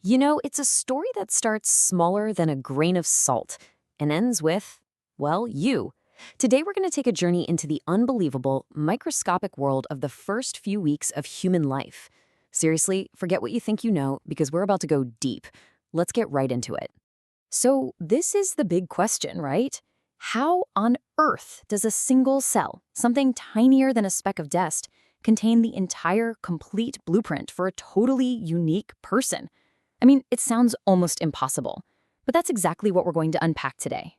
It's a story that starts smaller than a grain of salt and ends with, well, you. Today, we're going to take a journey into the unbelievable, microscopic world of the first few weeks of human life. Seriously, forget what you think you know, because we're about to go deep. Let's get right into it. So, this is the big question, right? How on earth does a single cell, something tinier than a speck of dust, contain the entire, complete blueprint for a totally unique person? It sounds almost impossible, but that's exactly what we're going to unpack today.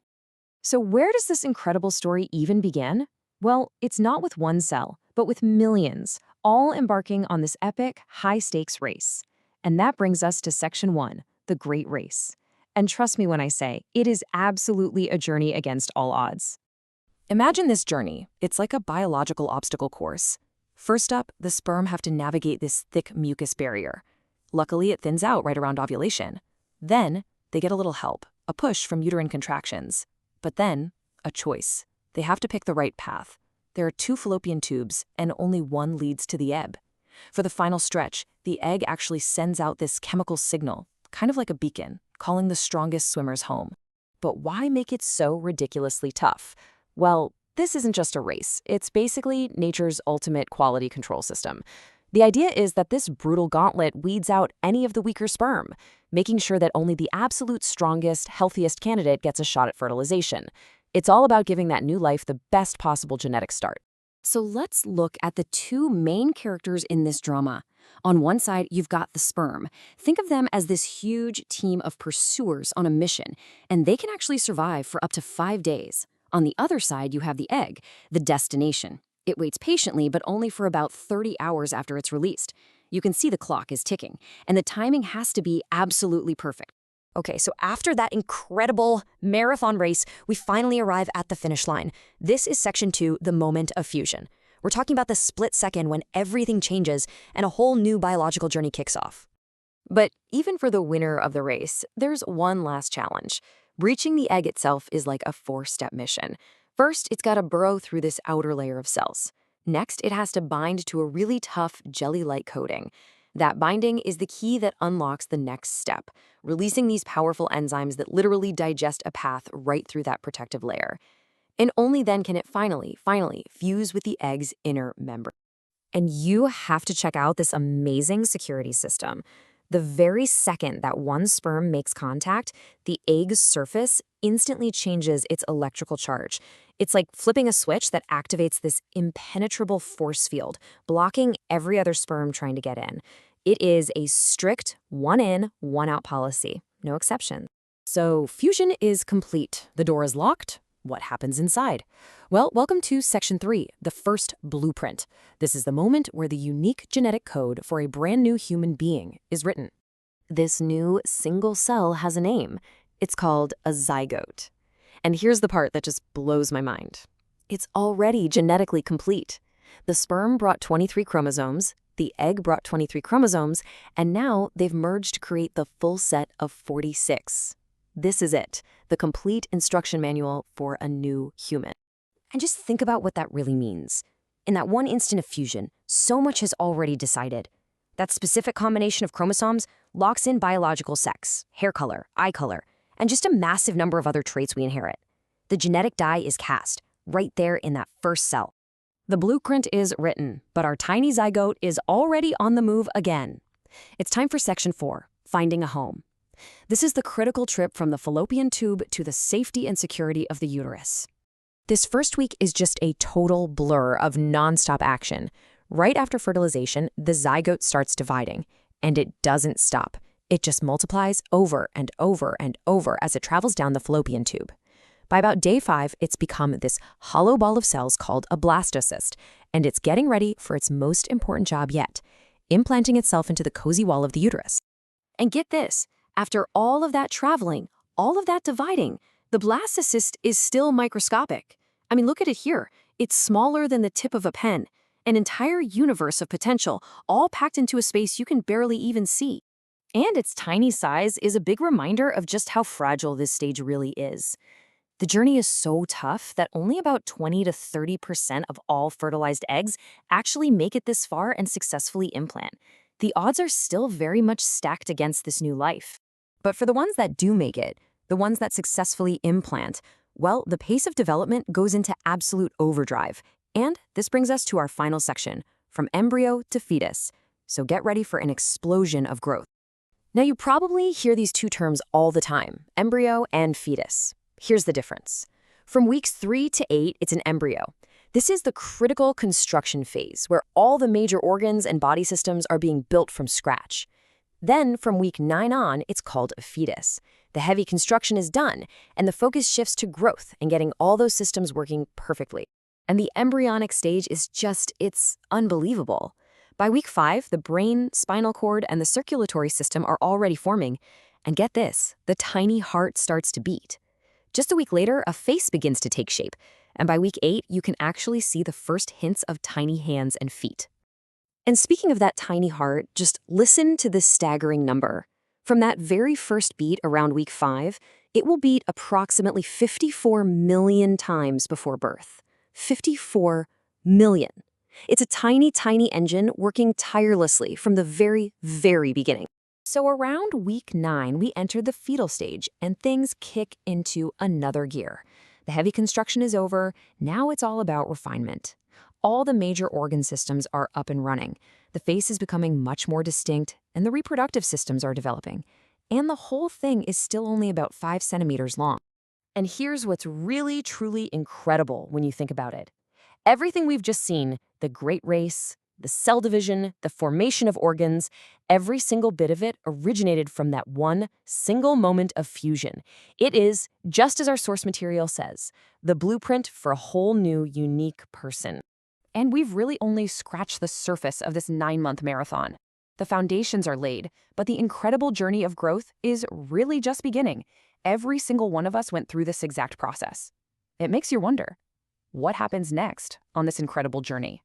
So where does this incredible story even begin? Well, it's not with one cell, but with millions, all embarking on this epic, high-stakes race. And that brings us to Section 1, the Great Race. And trust me when I say, it is absolutely a journey against all odds. Imagine this journey. It's like a biological obstacle course. First up, the sperm have to navigate this thick mucus barrier. Luckily, it thins out right around ovulation. Then, they get a little help, a push from uterine contractions. But then, a choice. They have to pick the right path. There are 2 fallopian tubes, and only one leads to the egg. For the final stretch, the egg actually sends out this chemical signal, kind of like a beacon, calling the strongest swimmers home. But why make it so ridiculously tough? Well, this isn't just a race. It's basically nature's ultimate quality control system. The idea is that this brutal gauntlet weeds out any of the weaker sperm, making sure that only the absolute strongest, healthiest candidate gets a shot at fertilization. It's all about giving that new life the best possible genetic start. So let's look at the 2 main characters in this drama. On one side, you've got the sperm. Think of them as this huge team of pursuers on a mission, and they can actually survive for up to 5 days. On the other side, you have the egg, the destination. It waits patiently, but only for about 30 hours after it's released. You can see the clock is ticking, and the timing has to be absolutely perfect. Okay, so after that incredible marathon race, we finally arrive at the finish line. This is Section 2, the moment of fusion. We're talking about the split second when everything changes and a whole new biological journey kicks off. But even for the winner of the race, there's one last challenge. Breaching the egg itself is like a 4-step mission. First, it's got to burrow through this outer layer of cells. Next, it has to bind to a really tough jelly-like coating. That binding is the key that unlocks the next step, releasing these powerful enzymes that literally digest a path right through that protective layer. And only then can it finally fuse with the egg's inner membrane. And you have to check out this amazing security system. The very second that one sperm makes contact, the egg's surface instantly changes its electrical charge. It's like flipping a switch that activates this impenetrable force field, blocking every other sperm trying to get in. It is a strict 1 in, 1 out policy, no exceptions. So fusion is complete. The door is locked. What happens inside? Well, welcome to Section 3, the first blueprint. This is the moment where the unique genetic code for a brand new human being is written. This new single cell has a name. It's called a zygote. And here's the part that just blows my mind. It's already genetically complete. The sperm brought 23 chromosomes, the egg brought 23 chromosomes, and now they've merged to create the full set of 46. This is it, the complete instruction manual for a new human. And just think about what that really means. In that one instant of fusion, so much has already decided. That specific combination of chromosomes locks in biological sex, hair color, eye color, and just a massive number of other traits we inherit. The genetic die is cast, right there in that first cell. The blueprint is written, but our tiny zygote is already on the move again. It's time for Section 4, finding a home. This is the critical trip from the fallopian tube to the safety and security of the uterus. This first week is just a total blur of nonstop action. Right after fertilization, the zygote starts dividing, and it doesn't stop. It just multiplies over and over and over as it travels down the fallopian tube. By about day 5, it's become this hollow ball of cells called a blastocyst, and it's getting ready for its most important job yet, implanting itself into the cozy wall of the uterus. And get this. After all of that traveling, all of that dividing, the blastocyst is still microscopic. Look at it here. It's smaller than the tip of a pen, an entire universe of potential, all packed into a space you can barely even see. And its tiny size is a big reminder of just how fragile this stage really is. The journey is so tough that only about 20 to 30% of all fertilized eggs actually make it this far and successfully implant. the odds are still very much stacked against this new life. But for the ones that do make it, the ones that successfully implant, well, the pace of development goes into absolute overdrive. And this brings us to our final section, from embryo to fetus. So get ready for an explosion of growth. Now, you probably hear these two terms all the time, embryo and fetus. Here's the difference. From weeks 3 to 8, it's an embryo. This is the critical construction phase, where all the major organs and body systems are being built from scratch. Then, from week 9 on, it's called a fetus. The heavy construction is done, and the focus shifts to growth and getting all those systems working perfectly. And the embryonic stage is it's unbelievable. By week 5, the brain, spinal cord, and the circulatory system are already forming. And get this, the tiny heart starts to beat. Just a week later, a face begins to take shape. And by week 8, you can actually see the first hints of tiny hands and feet. And speaking of that tiny heart, just listen to this staggering number. From that very first beat around week 5, it will beat approximately 54 million times before birth. 54 million. It's a tiny, tiny engine working tirelessly from the very, very beginning. So around week 9, we enter the fetal stage, and things kick into another gear. The heavy construction is over. Now it's all about refinement. All the major organ systems are up and running. The face is becoming much more distinct, and the reproductive systems are developing. And the whole thing is still only about 5 centimeters long. And here's what's really, truly incredible when you think about it. Everything we've just seen, the great race, the cell division, the formation of organs, every single bit of it originated from that one single moment of fusion. It is, just as our source material says, the blueprint for a whole new, unique person. And we've really only scratched the surface of this 9-month marathon. The foundations are laid, but the incredible journey of growth is really just beginning. Every single one of us went through this exact process. It makes you wonder, what happens next on this incredible journey?